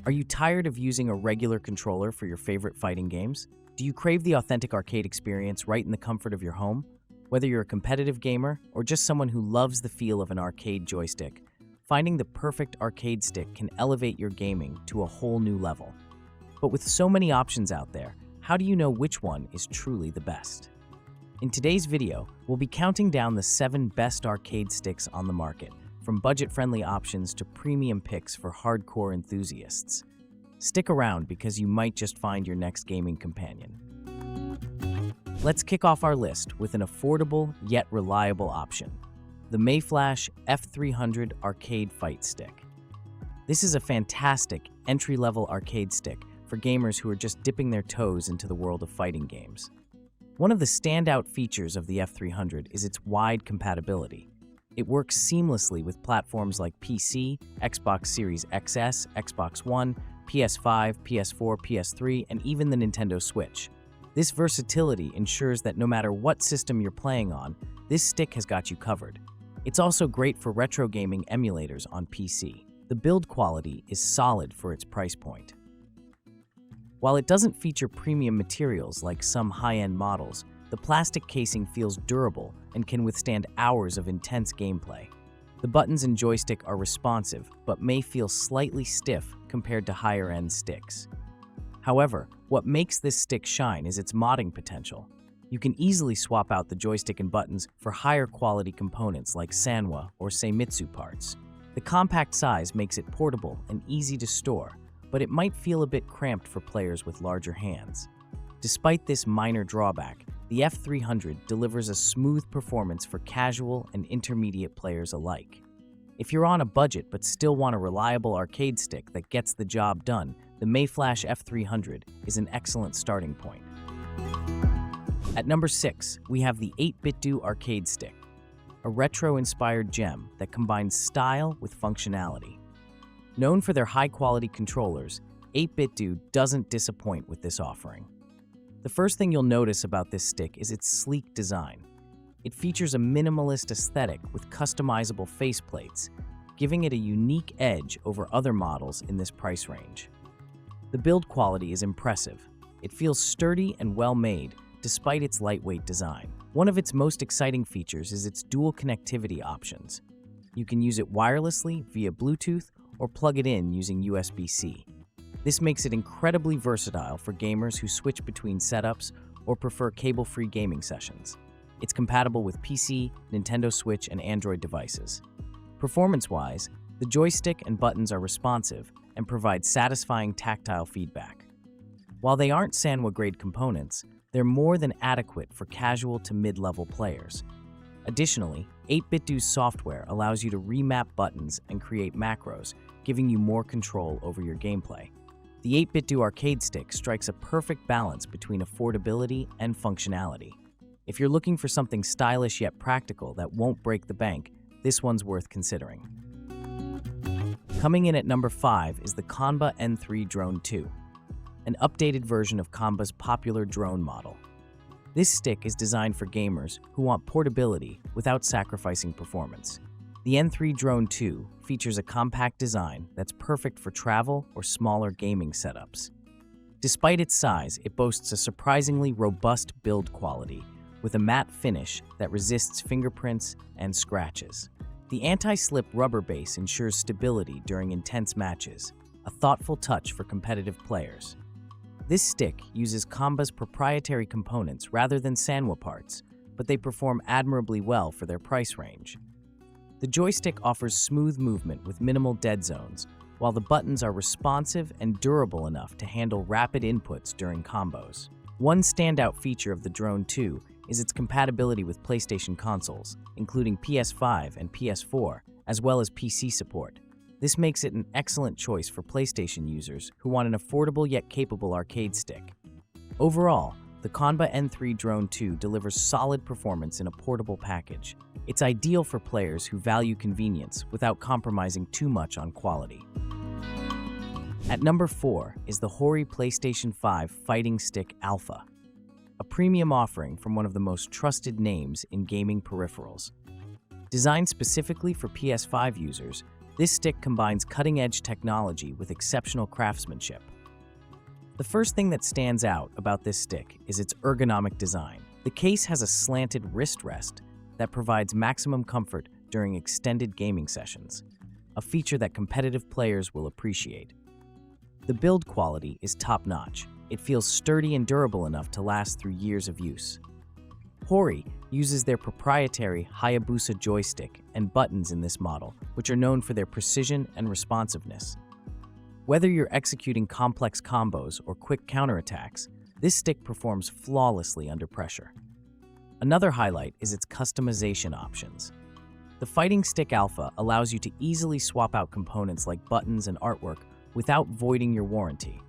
Are you tired of using a regular controller for your favorite fighting games? Do you crave the authentic arcade experience right in the comfort of your home? Whether you're a competitive gamer or just someone who loves the feel of an arcade joystick, finding the perfect arcade stick can elevate your gaming to a whole new level. But with so many options out there, how do you know which one is truly the best? In today's video, we'll be counting down the 7 best arcade sticks on the market, from budget-friendly options to premium picks for hardcore enthusiasts. Stick around because you might just find your next gaming companion. Let's kick off our list with an affordable yet reliable option, the Mayflash F300 Arcade Fight Stick. This is a fantastic entry-level arcade stick for gamers who are just dipping their toes into the world of fighting games. One of the standout features of the F300 is its wide compatibility. It works seamlessly with platforms like PC, Xbox Series XS, Xbox One, PS5, PS4, PS3, and even the Nintendo Switch. This versatility ensures that no matter what system you're playing on, this stick has got you covered. It's also great for retro gaming emulators on PC. The build quality is solid for its price point. While it doesn't feature premium materials like some high-end models, the plastic casing feels durable and can withstand hours of intense gameplay. The buttons and joystick are responsive, but may feel slightly stiff compared to higher-end sticks. However, what makes this stick shine is its modding potential. You can easily swap out the joystick and buttons for higher quality components like Sanwa or Seimitsu parts. The compact size makes it portable and easy to store, but it might feel a bit cramped for players with larger hands. Despite this minor drawback, the F300 delivers a smooth performance for casual and intermediate players alike. If you're on a budget but still want a reliable arcade stick that gets the job done, the Mayflash F300 is an excellent starting point. At number 6, we have the 8BitDo Arcade Stick, a retro-inspired gem that combines style with functionality. Known for their high-quality controllers, 8BitDo doesn't disappoint with this offering. The first thing you'll notice about this stick is its sleek design. It features a minimalist aesthetic with customizable faceplates, giving it a unique edge over other models in this price range. The build quality is impressive. It feels sturdy and well-made, despite its lightweight design. One of its most exciting features is its dual connectivity options. You can use it wirelessly via Bluetooth or plug it in using USB-C. This makes it incredibly versatile for gamers who switch between setups or prefer cable-free gaming sessions. It's compatible with PC, Nintendo Switch, and Android devices. Performance-wise, the joystick and buttons are responsive and provide satisfying tactile feedback. While they aren't Sanwa-grade components, they're more than adequate for casual to mid-level players. Additionally, 8BitDo's software allows you to remap buttons and create macros, giving you more control over your gameplay. The 8BitDo Arcade Stick strikes a perfect balance between affordability and functionality. If you're looking for something stylish yet practical that won't break the bank, this one's worth considering. Coming in at number 5 is the Qanba N3 Drone 2, an updated version of Qanba's popular drone model. This stick is designed for gamers who want portability without sacrificing performance. The N3 Drone 2 features a compact design that's perfect for travel or smaller gaming setups. Despite its size, it boasts a surprisingly robust build quality with a matte finish that resists fingerprints and scratches. The anti-slip rubber base ensures stability during intense matches, a thoughtful touch for competitive players. This stick uses Qanba's proprietary components rather than Sanwa parts, but they perform admirably well for their price range. The joystick offers smooth movement with minimal dead zones, while the buttons are responsive and durable enough to handle rapid inputs during combos. One standout feature of the Drone 2 is its compatibility with PlayStation consoles, including PS5 and PS4, as well as PC support. This makes it an excellent choice for PlayStation users who want an affordable yet capable arcade stick. Overall, the Qanba N3 Drone 2 delivers solid performance in a portable package. It's ideal for players who value convenience without compromising too much on quality. At number 4 is the HORI PlayStation 5 Fighting Stick Alpha, a premium offering from one of the most trusted names in gaming peripherals. Designed specifically for PS5 users, This stick combines cutting-edge technology with exceptional craftsmanship. The first thing that stands out about this stick is its ergonomic design. The case has a slanted wrist rest that provides maximum comfort during extended gaming sessions, a feature that competitive players will appreciate. The build quality is top-notch. It feels sturdy and durable enough to last through years of use. HORI uses their proprietary Hayabusa joystick and buttons in this model, which are known for their precision and responsiveness. Whether you're executing complex combos or quick counterattacks, this stick performs flawlessly under pressure. Another highlight is its customization options. The Fighting Stick Alpha allows you to easily swap out components like buttons and artwork without voiding your warranty,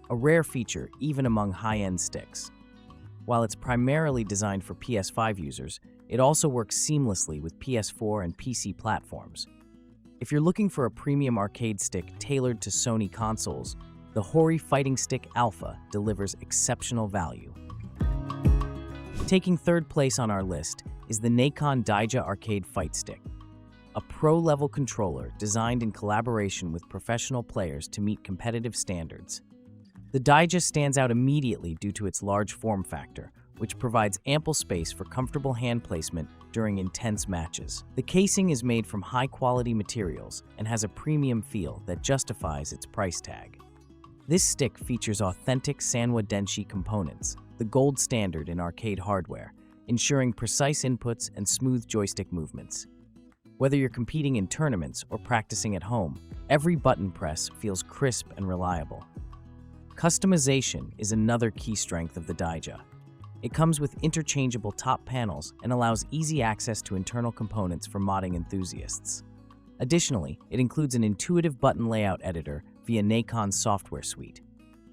a rare feature even among high-end sticks. While it's primarily designed for PS5 users, it also works seamlessly with PS4 and PC platforms. If you're looking for a premium arcade stick tailored to Sony consoles, the HORI Fighting Stick Alpha delivers exceptional value. Taking third place on our list is the NACON Daija Arcade Fight Stick, a pro-level controller designed in collaboration with professional players to meet competitive standards. The Daija stands out immediately due to its large form factor, which provides ample space for comfortable hand placement during intense matches. The casing is made from high-quality materials and has a premium feel that justifies its price tag. This stick features authentic Sanwa Denshi components, the gold standard in arcade hardware, ensuring precise inputs and smooth joystick movements. Whether you're competing in tournaments or practicing at home, every button press feels crisp and reliable. Customization is another key strength of the Daija. It comes with interchangeable top panels and allows easy access to internal components for modding enthusiasts. Additionally, it includes an intuitive button layout editor via NACON's software suite.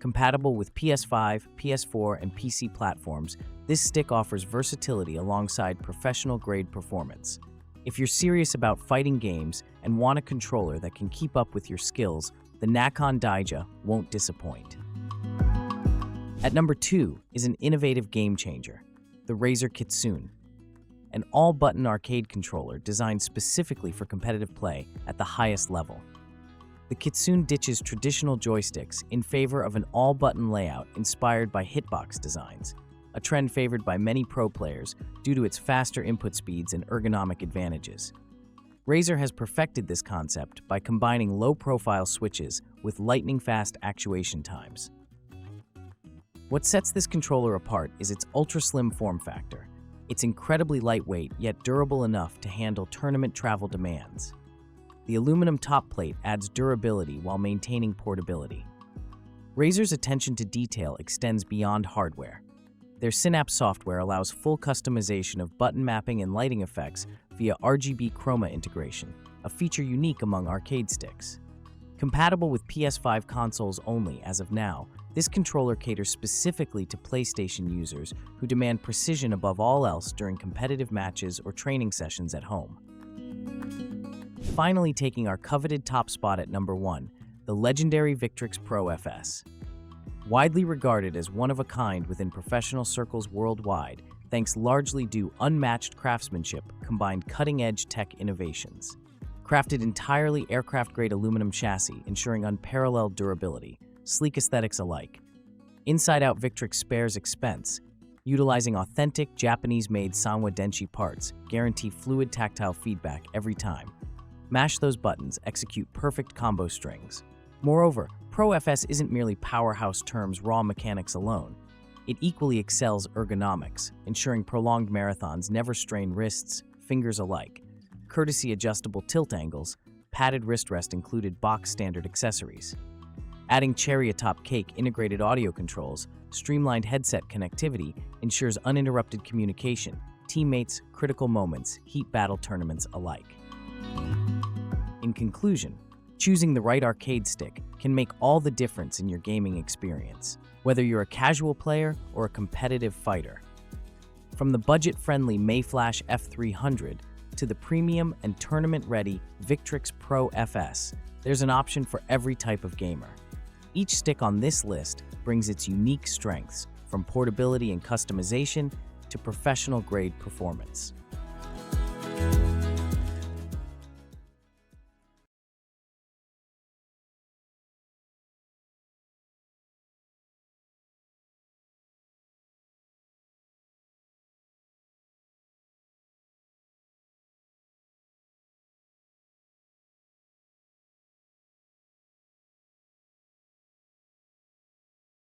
Compatible with PS5, PS4, and PC platforms, this stick offers versatility alongside professional-grade performance. If you're serious about fighting games and want a controller that can keep up with your skills, the NACON Daija won't disappoint. At number 2 is an innovative game changer, the Razer Kitsune, an all-button arcade controller designed specifically for competitive play at the highest level. The Kitsune ditches traditional joysticks in favor of an all-button layout inspired by hitbox designs, a trend favored by many pro players due to its faster input speeds and ergonomic advantages. Razer has perfected this concept by combining low-profile switches with lightning-fast actuation times. What sets this controller apart is its ultra-slim form factor. It's incredibly lightweight yet durable enough to handle tournament travel demands. The aluminum top plate adds durability while maintaining portability. Razer's attention to detail extends beyond hardware. Their Synapse software allows full customization of button mapping and lighting effects via RGB chroma integration, a feature unique among arcade sticks. Compatible with PS5 consoles only as of now, this controller caters specifically to PlayStation users who demand precision above all else during competitive matches or training sessions at home. Finally, taking our coveted top spot at number 1, the legendary Victrix Pro FS. Widely regarded as one of a kind within professional circles worldwide, thanks largely due unmatched craftsmanship combined cutting-edge tech innovations. Crafted entirely aircraft-grade aluminum chassis, ensuring unparalleled durability, sleek aesthetics alike. Inside-out Victrix spares expense, utilizing authentic Japanese-made Sanwa Denshi parts, guarantee fluid tactile feedback every time. Mash those buttons, execute perfect combo strings. Moreover, Pro FS isn't merely powerhouse terms raw mechanics alone. It equally excels ergonomics, ensuring prolonged marathons never strain wrists, fingers alike. Courtesy adjustable tilt angles, padded wrist rest included box standard accessories. Adding cherry atop cake integrated audio controls, streamlined headset connectivity ensures uninterrupted communication, teammates, critical moments, heat battle tournaments alike. In conclusion, choosing the right arcade stick can make all the difference in your gaming experience, whether you're a casual player or a competitive fighter. From the budget-friendly Mayflash F300 to the premium and tournament-ready Victrix Pro FS, there's an option for every type of gamer. Each stick on this list brings its unique strengths, from portability and customization to professional-grade performance.